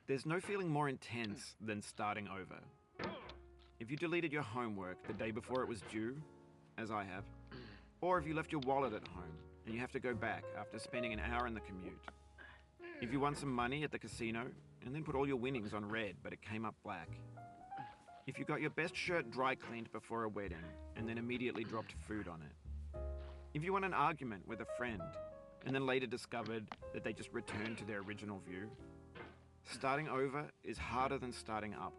There's no feeling more intense than starting over. If you deleted your homework the day before it was due, as I have, or if you left your wallet at home and you have to go back after spending an hour in the commute. If you won some money at the casino and then put all your winnings on red but it came up black. If you got your best shirt dry cleaned before a wedding and then immediately dropped food on it. If you won an argument with a friend and then later discovered that they just returned to their original view. Starting over is harder than starting up.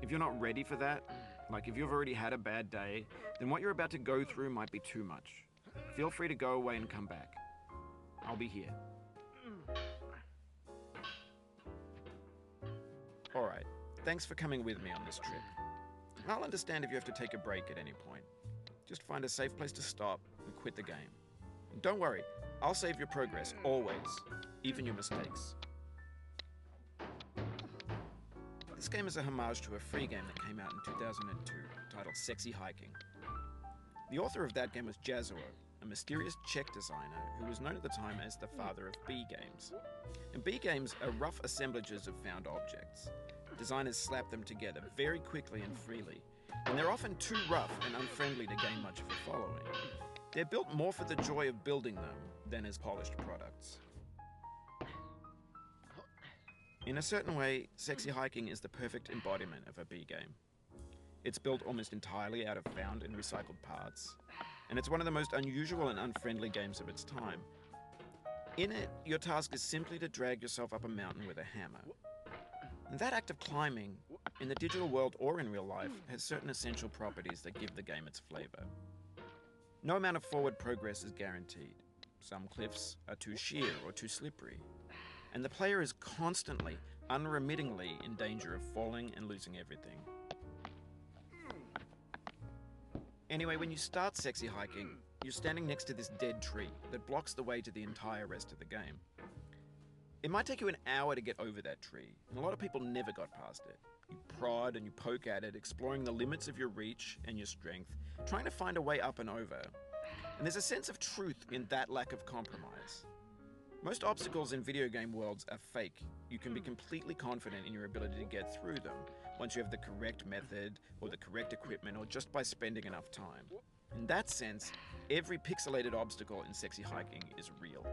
If you're not ready for that, like if you've already had a bad day, then what you're about to go through might be too much. Feel free to go away and come back. I'll be here. Alright, thanks for coming with me on this trip. I'll understand if you have to take a break at any point. Just find a safe place to stop and quit the game. And don't worry, I'll save your progress, always, even your mistakes. This game is a homage to a free game that came out in 2002, titled Sexy Hiking. The author of that game was Jazuo, a mysterious Czech designer who was known at the time as the father of B games. And B games are rough assemblages of found objects. Designers slap them together very quickly and freely, and they're often too rough and unfriendly to gain much of a following. They're built more for the joy of building them than as polished products. In a certain way, Sexy Hiking is the perfect embodiment of a B game. It's built almost entirely out of found and recycled parts, and it's one of the most unusual and unfriendly games of its time. In it, your task is simply to drag yourself up a mountain with a hammer. And that act of climbing, in the digital world or in real life, has certain essential properties that give the game its flavor. No amount of forward progress is guaranteed. Some cliffs are too sheer or too slippery, and the player is constantly, unremittingly in danger of falling and losing everything. Anyway, when you start Sexy Hiking, you're standing next to this dead tree that blocks the way to the entire rest of the game. It might take you an hour to get over that tree, and a lot of people never got past it. You prod and you poke at it, exploring the limits of your reach and your strength, trying to find a way up and over. And there's a sense of truth in that lack of compromise. Most obstacles in video game worlds are fake. You can be completely confident in your ability to get through them once you have the correct method or the correct equipment or just by spending enough time. In that sense, every pixelated obstacle in Sexy Hiking is real.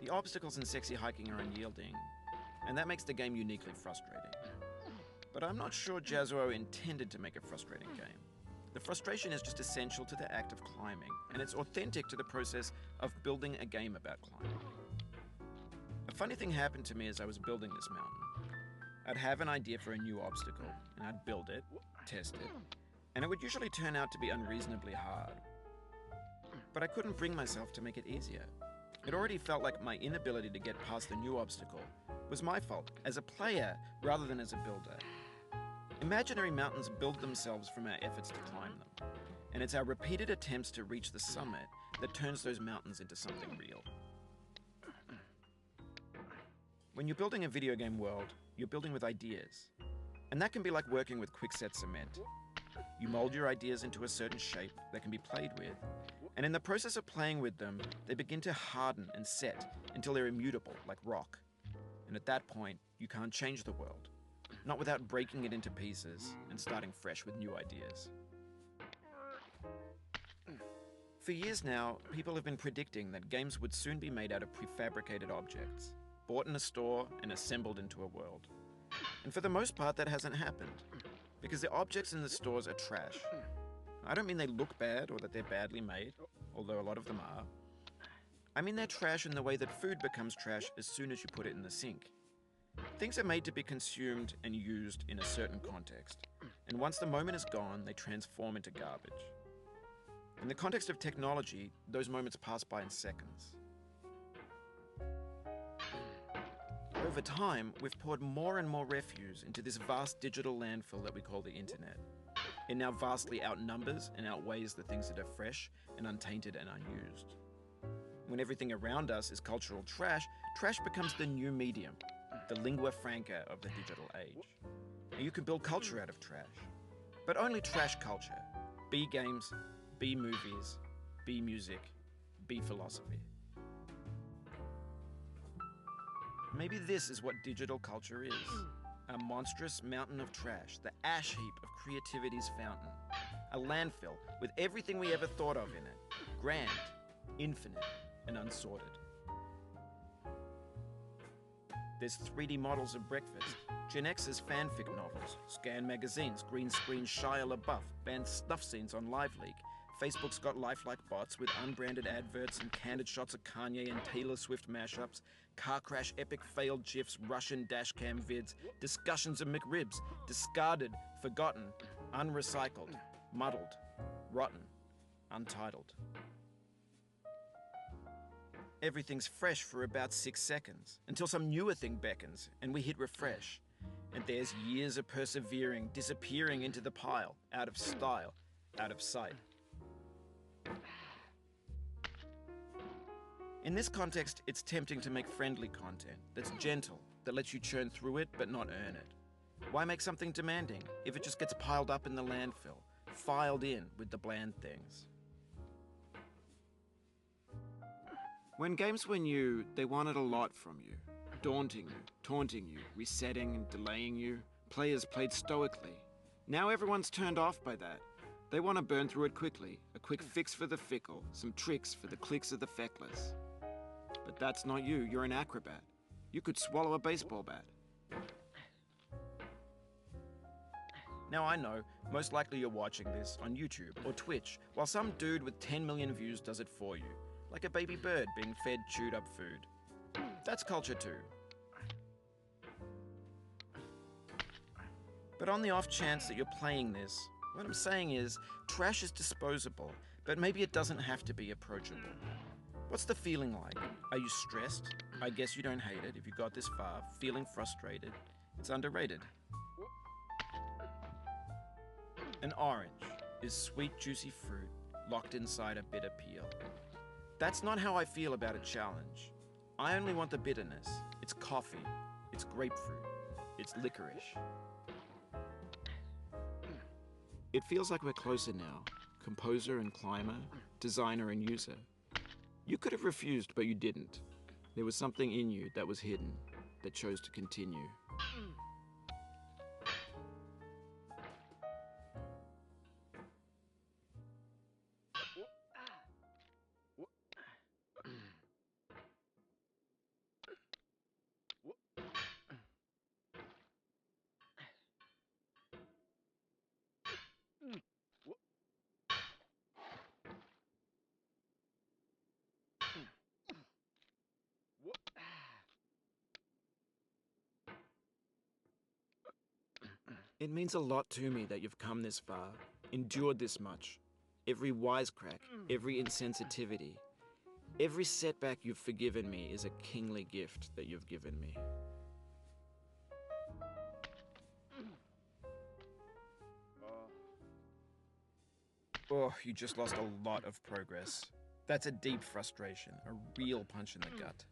The obstacles in Sexy Hiking are unyielding, and that makes the game uniquely frustrating. But I'm not sure Jazuo intended to make a frustrating game. The frustration is just essential to the act of climbing, and it's authentic to the process of building a game about climbing. A funny thing happened to me as I was building this mountain. I'd have an idea for a new obstacle, and I'd build it, test it, and it would usually turn out to be unreasonably hard. But I couldn't bring myself to make it easier. It already felt like my inability to get past the new obstacle was my fault as a player rather than as a builder. Imaginary mountains build themselves from our efforts to climb them, and it's our repeated attempts to reach the summit that turns those mountains into something real. When you're building a video game world, you're building with ideas, and that can be like working with quickset cement. You mold your ideas into a certain shape that can be played with, and in the process of playing with them, they begin to harden and set until they're immutable, like rock. And at that point, you can't change the world, not without breaking it into pieces and starting fresh with new ideas. For years now, people have been predicting that games would soon be made out of prefabricated objects, bought in a store and assembled into a world. And for the most part, that hasn't happened, because the objects in the stores are trash. I don't mean they look bad or that they're badly made, although a lot of them are. I mean they're trash in the way that food becomes trash as soon as you put it in the sink. Things are made to be consumed and used in a certain context, and once the moment is gone, they transform into garbage. In the context of technology, those moments pass by in seconds. Over time, we've poured more and more refuse into this vast digital landfill that we call the internet. It now vastly outnumbers and outweighs the things that are fresh and untainted and unused. When everything around us is cultural trash, trash becomes the new medium, the lingua franca of the digital age. And you can build culture out of trash, but only trash culture. B games, B movies, B music, B philosophy. Maybe this is what digital culture is. A monstrous mountain of trash, the ash heap of creativity's fountain. A landfill with everything we ever thought of in it. Grand, infinite, and unsorted. There's 3D models of breakfast, Gen X's fanfic novels, scan magazines, green screen Shia LaBeouf, banned snuff scenes on LiveLeak. Facebook's got lifelike bots with unbranded adverts and candid shots of Kanye and Taylor Swift mashups, car crash epic failed GIFs, Russian dashcam vids, discussions of McRibs, discarded, forgotten, unrecycled, muddled, rotten, untitled. Everything's fresh for about 6 seconds, until some newer thing beckons, and we hit refresh. And there's years of persevering, disappearing into the pile, out of style, out of sight. In this context, it's tempting to make friendly content that's gentle, that lets you churn through it but not earn it. Why make something demanding if it just gets piled up in the landfill, filed in with the bland things? When games were new, they wanted a lot from you. Daunting you, taunting you, resetting and delaying you. Players played stoically. Now everyone's turned off by that. They want to burn through it quickly. A quick fix for the fickle, some tricks for the clicks of the feckless. But that's not you, you're an acrobat. You could swallow a baseball bat. Now I know, most likely you're watching this on YouTube or Twitch, while some dude with 10 million views does it for you. Like a baby bird being fed chewed up food. That's culture too. But on the off chance that you're playing this, what I'm saying is, trash is disposable, but maybe it doesn't have to be approachable. What's the feeling like? Are you stressed? I guess you don't hate it if you got this far. Feeling frustrated? It's underrated. An orange is sweet, juicy fruit locked inside a bitter peel. That's not how I feel about a challenge. I only want the bitterness. It's coffee. It's grapefruit. It's licorice. It feels like we're closer now. Composer and climber, designer and user. You could have refused, but you didn't. There was something in you that was hidden, that chose to continue. It means a lot to me that you've come this far, endured this much. Every wisecrack, every insensitivity, every setback you've forgiven me is a kingly gift that you've given me. Oh, you just lost a lot of progress. That's a deep frustration, a real punch in the gut.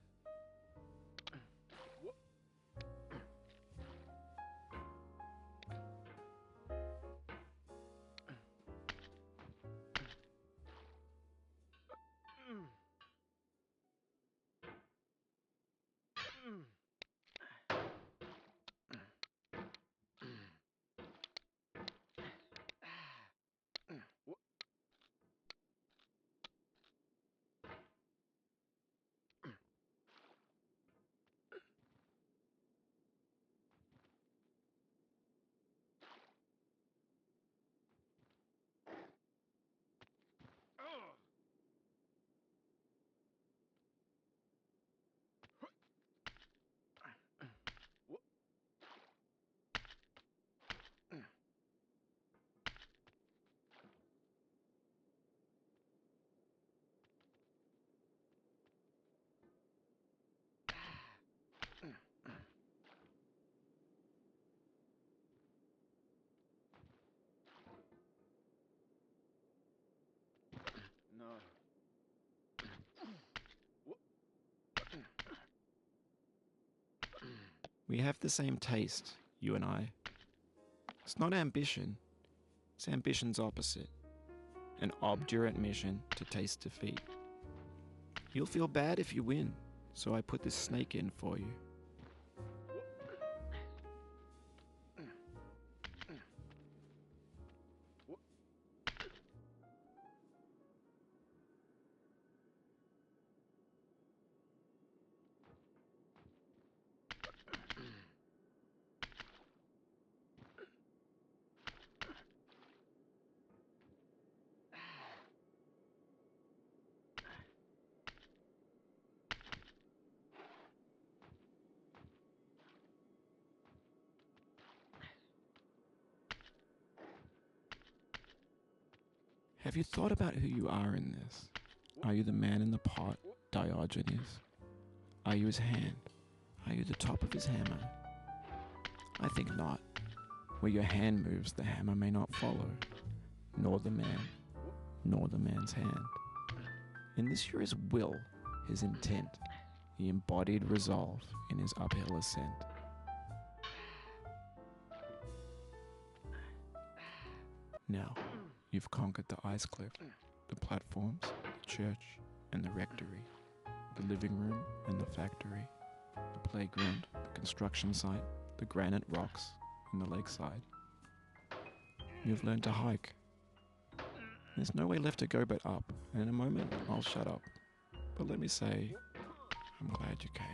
We have the same taste, you and I. It's not ambition. It's ambition's opposite. An obdurate mission to taste defeat. You'll feel bad if you win, so I put this snake in for you. Have you thought about who you are in this? Are you the man in the pot, Diogenes? Are you his hand? Are you the top of his hammer? I think not. Where your hand moves, the hammer may not follow, nor the man, nor the man's hand. In this you're his will, his intent, the embodied resolve in his uphill ascent. Now, you've conquered the ice cliff, the platforms, the church, and the rectory, the living room and the factory, the playground, the construction site, the granite rocks, and the lakeside. You've learned to hike. There's no way left to go but up, and in a moment I'll shut up. But let me say, I'm glad you came.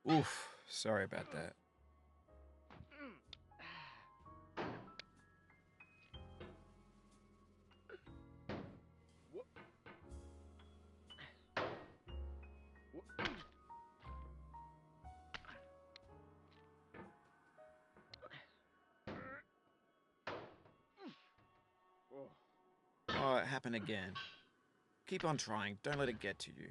Oof, sorry about that. Oh, it happened again. Keep on trying, don't let it get to you.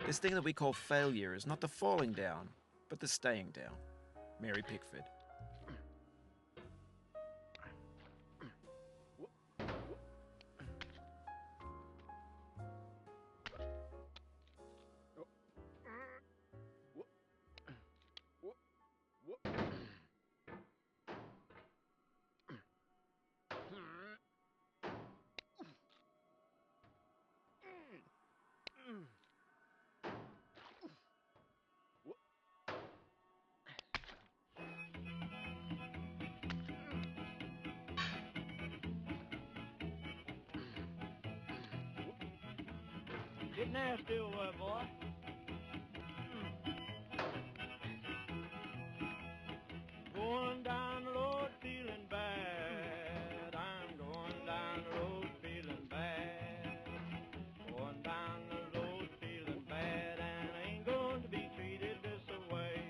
This thing that we call failure is not the falling down, but the staying down. Mary Pickford. Get nasty over there, boy. Going down the road feeling bad. I'm going down the road feeling bad. Going down the road feeling bad, and I ain't going to be treated this way.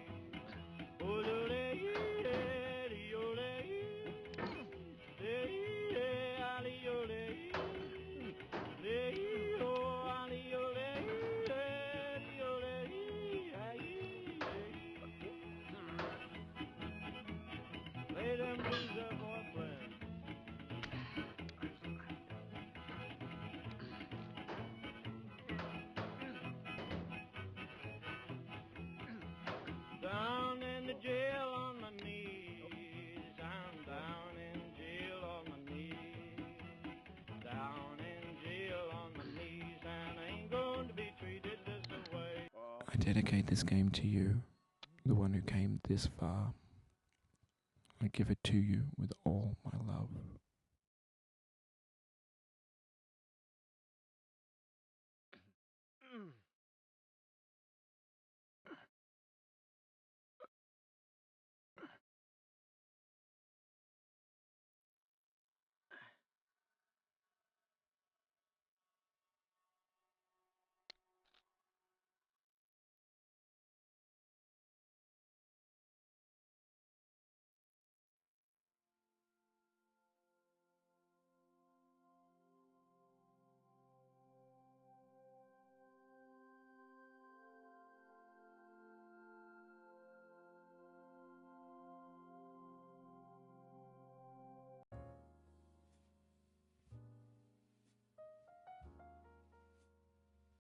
I dedicate this game to you, the one who came this far. I give it to you with all my love.